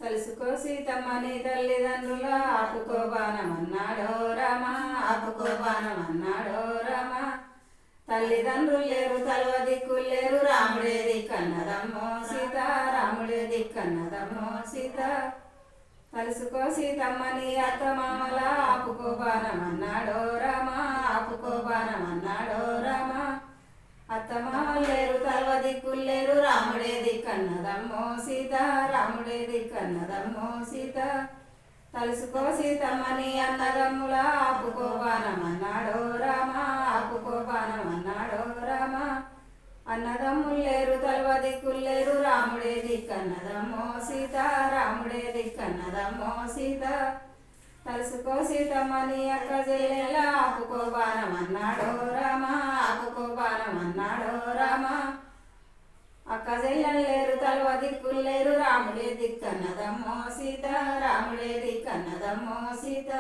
తలుసుకో సీతమ్మని తల్లిదండ్రుల ఆపుకో బాణమన్నాడో రామ, ఆపుకో బాణమన్నాడో రామ. తల్లిదండ్రులు లేరు తలవ దిక్కులు లేరు, రాముడే దిక్కన్నదమ్మో సీత, రాముడే దిక్కన్నదమ్మో సీత. తలుసుకో సీతమ్మని అత్త మామల ఆపుకో బాణమన్నాడో రామ, ఆపుకో బాణమన్నాడో రామ. అత్త మామలు లేరు తలవ దిక్కులు లేరు, రాముడే దిక్కన్నదమ్మో సీత, రాముడే దిక్కన్నదమ్మో సీత. తలుసుకో సీతమ్మని అన్నదమ్ముల ఆపుకో బాణమన్నాడో రామ, ఆపుకో బాణమన్నాడో రామ. అన్నదమ్ములు లేరు తలవ దిక్కులు లేరు, రాముడే దిక్కన్నదమ్మో సీత, రాముడే దిక్కన్నదమ్మో సీత. తలుసుకో సీతమ్మని అక్క చెల్లెల ఆపుకో బాణమన్నాడో రామ, ఆపుకో బాణమన్నాడో రామ. అక్క చెల్లెలు లేరు తలవ దిక్కులు లేరు, రాముడే దిక్కన్నదమ్మో సీత, రాముడే దిక్కన్నదమ్మో సీత.